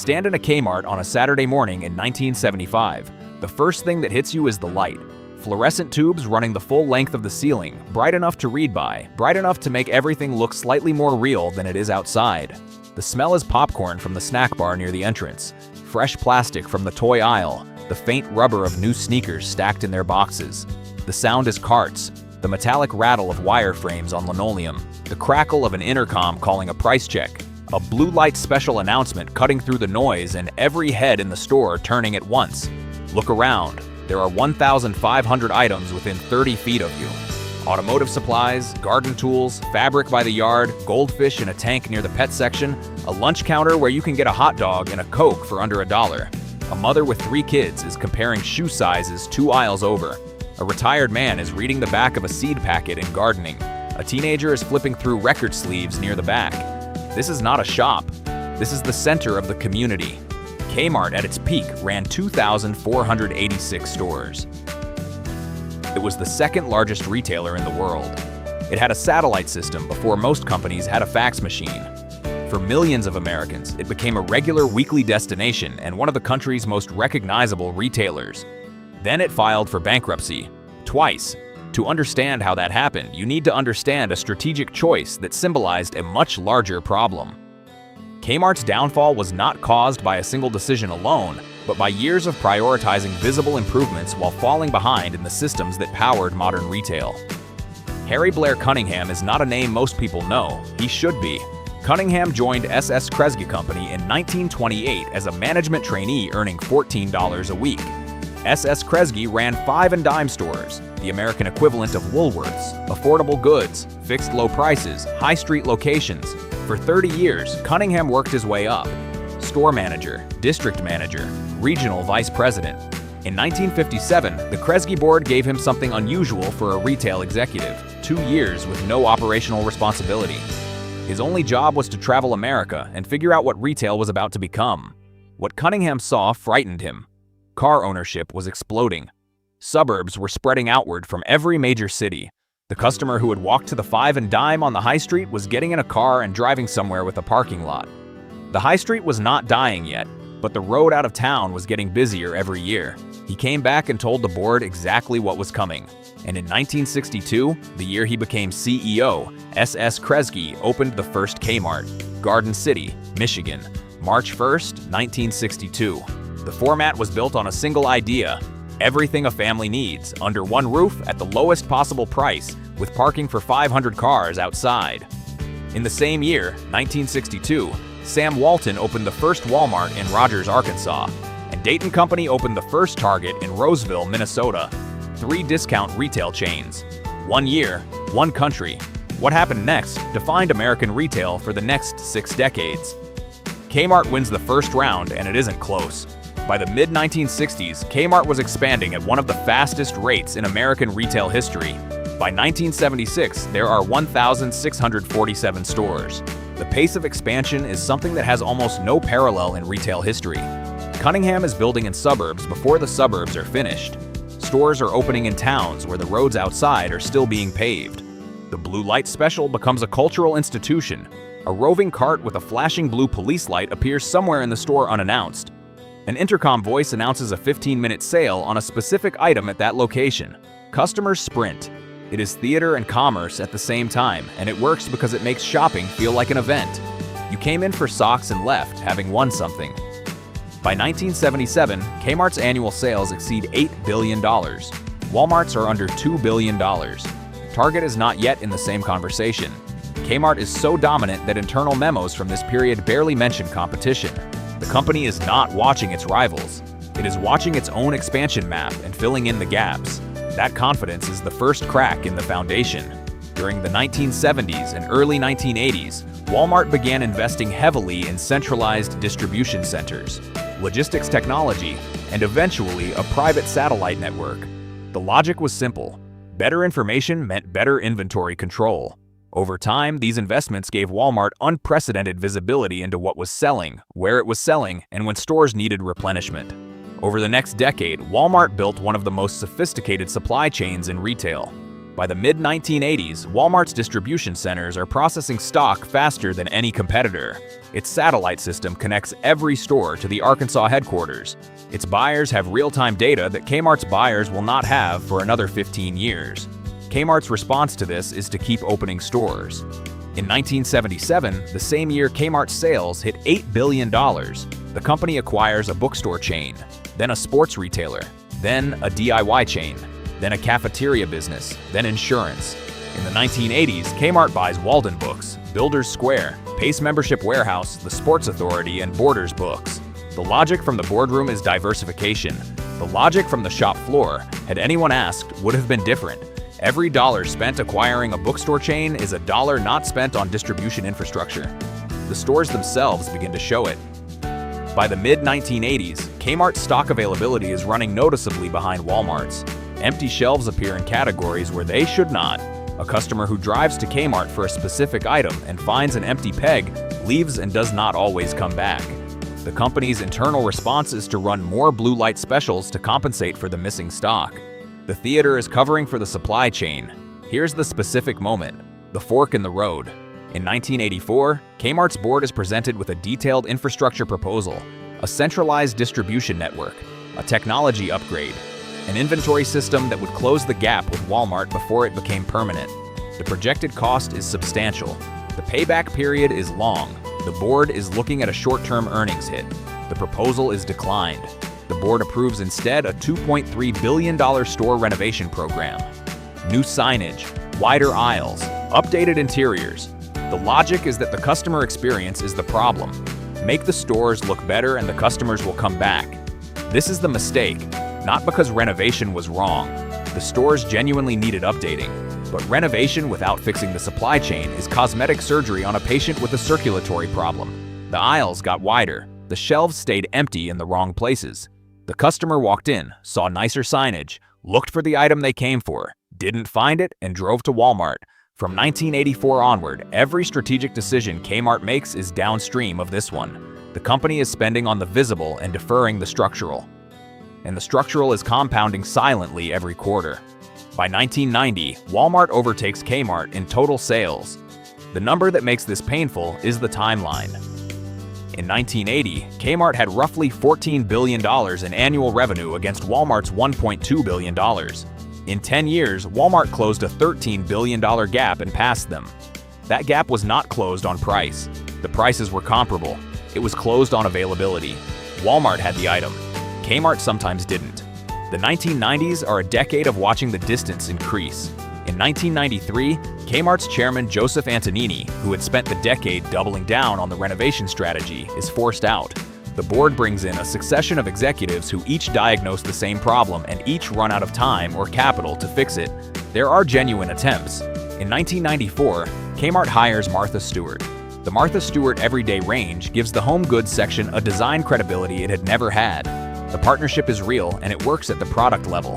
Stand in a Kmart on a Saturday morning in 1975. The first thing that hits you is the light. Fluorescent tubes running the full length of the ceiling, bright enough to read by, bright enough to make everything look slightly more real than it is outside. The smell is popcorn from the snack bar near the entrance, fresh plastic from the toy aisle, the faint rubber of new sneakers stacked in their boxes. The sound is carts, the metallic rattle of wireframes on linoleum, the crackle of an intercom calling a price check, a blue light special announcement cutting through the noise and every head in the store turning at once. Look around. There are 1,500 items within 30 feet of you. Automotive supplies, garden tools, fabric by the yard, goldfish in a tank near the pet section, a lunch counter where you can get a hot dog and a Coke for under $1. A mother with 3 kids is comparing shoe sizes 2 aisles over. A retired man is reading the back of a seed packet in gardening. A teenager is flipping through record sleeves near the back. This is not a shop. This is the center of the community. Kmart at its peak ran 2,486 stores. It was the second largest retailer in the world. It had a satellite system before most companies had a fax machine. For millions of Americans, it became a regular weekly destination and one of the country's most recognizable retailers. Then it filed for bankruptcy, twice. To understand how that happened, you need to understand a strategic choice that symbolized a much larger problem. Kmart's downfall was not caused by a single decision alone, but by years of prioritizing visible improvements while falling behind in the systems that powered modern retail. Harry Blair Cunningham is not a name most people know. He should be. Cunningham joined S.S. Kresge Company in 1928 as a management trainee earning $14 a week. S.S. Kresge ran 5 and dime stores, the American equivalent of Woolworths, affordable goods, fixed low prices, high street locations. For 30 years, Cunningham worked his way up. Store manager, district manager, regional vice president. In 1957, the Kresge board gave him something unusual for a retail executive: 2 years with no operational responsibility. His only job was to travel America and figure out what retail was about to become. What Cunningham saw frightened him. Car ownership was exploding. Suburbs were spreading outward from every major city. The customer who had walked to the 5 and dime on the high street was getting in a car and driving somewhere with a parking lot. The high street was not dying yet, but the road out of town was getting busier every year. He came back and told the board exactly what was coming. And in 1962, the year he became CEO, S.S. Kresge opened the first Kmart, Garden City, Michigan, March 1st, 1962. The format was built on a single idea: everything a family needs, under one roof at the lowest possible price, with parking for 500 cars outside. In the same year, 1962, Sam Walton opened the first Walmart in Rogers, Arkansas, and Dayton Company opened the first Target in Roseville, Minnesota. 3 discount retail chains. 1 year, 1 country. What happened next defined American retail for the next 6 decades. Kmart wins the first round, and it isn't close. By the mid-1960s, Kmart was expanding at one of the fastest rates in American retail history. By 1976, there are 1,647 stores. The pace of expansion is something that has almost no parallel in retail history. Cunningham is building in suburbs before the suburbs are finished. Stores are opening in towns where the roads outside are still being paved. The blue light special becomes a cultural institution. A roving cart with a flashing blue police light appears somewhere in the store unannounced. An intercom voice announces a 15-minute sale on a specific item at that location. Customers sprint. It is theater and commerce at the same time, and it works because it makes shopping feel like an event. You came in for socks and left, having won something. By 1977, Kmart's annual sales exceed $8 billion. Walmart's are under $2 billion. Target is not yet in the same conversation. Kmart is so dominant that internal memos from this period barely mention competition. The company is not watching its rivals. It is watching its own expansion map and filling in the gaps. That confidence is the first crack in the foundation. During the 1970s and early 1980s, Walmart began investing heavily in centralized distribution centers, logistics technology, and eventually a private satellite network. The logic was simple. Better information meant better inventory control. Over time, these investments gave Walmart unprecedented visibility into what was selling, where it was selling, and when stores needed replenishment. Over the next decade, Walmart built one of the most sophisticated supply chains in retail. By the mid-1980s, Walmart's distribution centers are processing stock faster than any competitor. Its satellite system connects every store to the Arkansas headquarters. Its buyers have real-time data that Kmart's buyers will not have for another 15 years. Kmart's response to this is to keep opening stores. In 1977, the same year Kmart's sales hit $8 billion, the company acquires a bookstore chain, then a sports retailer, then a DIY chain, then a cafeteria business, then insurance. In the 1980s, Kmart buys Walden Books, Builders Square, Pace Membership Warehouse, the Sports Authority, and Borders Books. The logic from the boardroom is diversification. The logic from the shop floor, had anyone asked, would have been different. Every dollar spent acquiring a bookstore chain is a dollar not spent on distribution infrastructure. The stores themselves begin to show it. By the mid-1980s, Kmart's stock availability is running noticeably behind Walmart's. Empty shelves appear in categories where they should not. A customer who drives to Kmart for a specific item and finds an empty peg leaves and does not always come back. The company's internal response is to run more blue light specials to compensate for the missing stock. The theater is covering for the supply chain. Here's the specific moment, the fork in the road. In 1984, Kmart's board is presented with a detailed infrastructure proposal, a centralized distribution network, a technology upgrade, an inventory system that would close the gap with Walmart before it became permanent. The projected cost is substantial. The payback period is long. The board is looking at a short-term earnings hit. The proposal is declined. The board approves instead a $2.3 billion store renovation program. New signage, wider aisles, updated interiors. The logic is that the customer experience is the problem. Make the stores look better and the customers will come back. This is the mistake. Not because renovation was wrong. The stores genuinely needed updating. But renovation without fixing the supply chain is cosmetic surgery on a patient with a circulatory problem. The aisles got wider. The shelves stayed empty in the wrong places. The customer walked in, saw nicer signage, looked for the item they came for, didn't find it, and drove to Walmart. From 1984 onward, every strategic decision Kmart makes is downstream of this one. The company is spending on the visible and deferring the structural. And the structural is compounding silently every quarter. By 1990, Walmart overtakes Kmart in total sales. The number that makes this painful is the timeline. In 1980, Kmart had roughly $14 billion in annual revenue against Walmart's $1.2 billion. In 10 years, Walmart closed a $13 billion gap and passed them. That gap was not closed on price. The prices were comparable. It was closed on availability. Walmart had the item. Kmart sometimes didn't. The 1990s are a decade of watching the distance increase. In 1993, Kmart's chairman Joseph Antonini, who had spent the decade doubling down on the renovation strategy, is forced out. The board brings in a succession of executives who each diagnose the same problem and each run out of time or capital to fix it. There are genuine attempts. In 1994, Kmart hires Martha Stewart. The Martha Stewart Everyday range gives the home goods section a design credibility it had never had. The partnership is real and it works at the product level.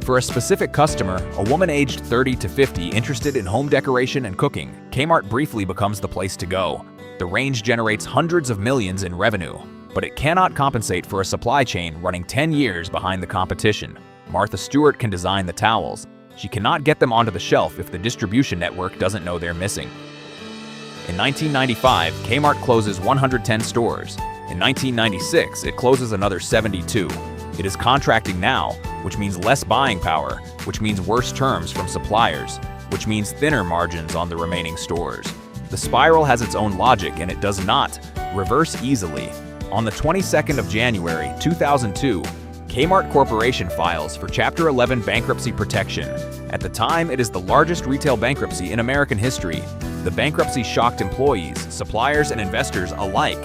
For a specific customer, a woman aged 30 to 50 interested in home decoration and cooking, Kmart briefly becomes the place to go. The range generates hundreds of millions in revenue, but it cannot compensate for a supply chain running 10 years behind the competition. Martha Stewart can design the towels. She cannot get them onto the shelf if the distribution network doesn't know they're missing. In 1995, Kmart closes 110 stores. In 1996, it closes another 72. It is contracting now, which means less buying power, which means worse terms from suppliers, which means thinner margins on the remaining stores. The spiral has its own logic and it does not reverse easily. On the 22nd of January 2002, Kmart Corporation files for Chapter 11 bankruptcy protection. At the time, it is the largest retail bankruptcy in American history. The bankruptcy shocked employees, suppliers, and investors alike.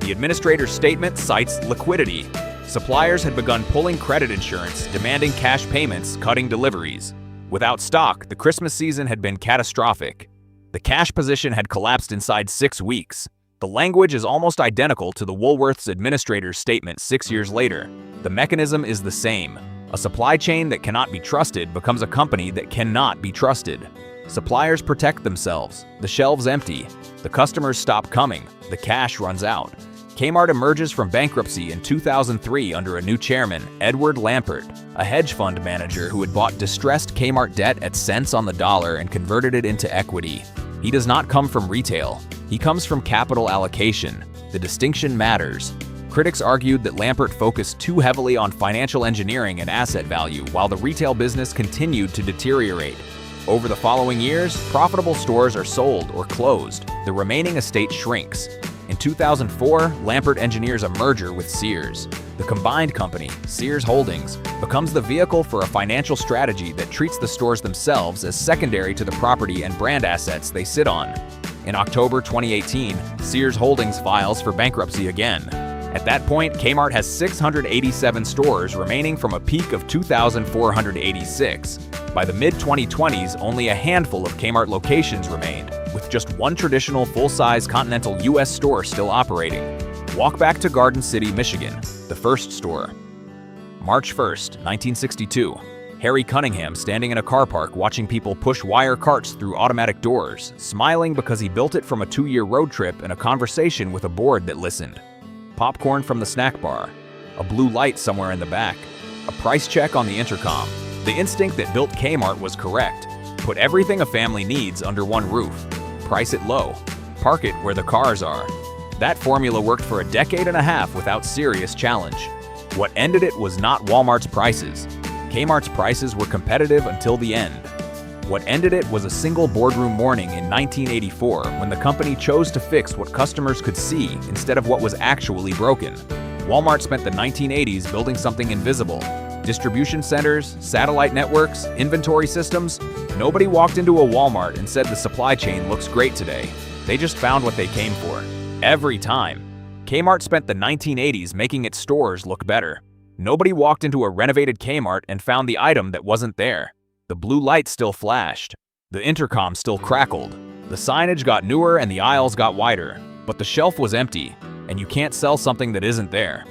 The administrator's statement cites liquidity. Suppliers had begun pulling credit insurance, demanding cash payments, cutting deliveries. Without stock, the Christmas season had been catastrophic. The cash position had collapsed inside 6 weeks. The language is almost identical to the Woolworth's administrator's statement 6 years later. The mechanism is the same. A supply chain that cannot be trusted becomes a company that cannot be trusted. Suppliers protect themselves. The shelves empty. The customers stop coming. The cash runs out. Kmart emerges from bankruptcy in 2003 under a new chairman, Edward Lampert, a hedge fund manager who had bought distressed Kmart debt at cents on the dollar and converted it into equity. He does not come from retail. He comes from capital allocation. The distinction matters. Critics argued that Lampert focused too heavily on financial engineering and asset value while the retail business continued to deteriorate. Over the following years, profitable stores are sold or closed. The remaining estate shrinks. In 2004, Lampert engineers a merger with Sears. The combined company, Sears Holdings, becomes the vehicle for a financial strategy that treats the stores themselves as secondary to the property and brand assets they sit on. In October 2018, Sears Holdings files for bankruptcy again. At that point, Kmart has 687 stores remaining from a peak of 2,486. By the mid-2020s, only a handful of Kmart locations remained, with just one traditional full-size continental U.S. store still operating. Walk back to Garden City, Michigan, the first store. March 1st, 1962. Harry Cunningham standing in a car park watching people push wire carts through automatic doors, smiling because he built it from a 2-year road trip and a conversation with a board that listened. Popcorn from the snack bar. A blue light somewhere in the back. A price check on the intercom. The instinct that built Kmart was correct. Put everything a family needs under one roof. Price it low. Park it where the cars are. That formula worked for a decade and a half without serious challenge. What ended it was not Walmart's prices. Kmart's prices were competitive until the end. What ended it was a single boardroom morning in 1984 when the company chose to fix what customers could see instead of what was actually broken. Walmart spent the 1980s building something invisible. Distribution centers, satellite networks, inventory systems. Nobody walked into a Walmart and said the supply chain looks great today. They just found what they came for. Every time. Kmart spent the 1980s making its stores look better. Nobody walked into a renovated Kmart and found the item that wasn't there. The blue light still flashed. The intercom still crackled. The signage got newer and the aisles got wider. But the shelf was empty, and you can't sell something that isn't there.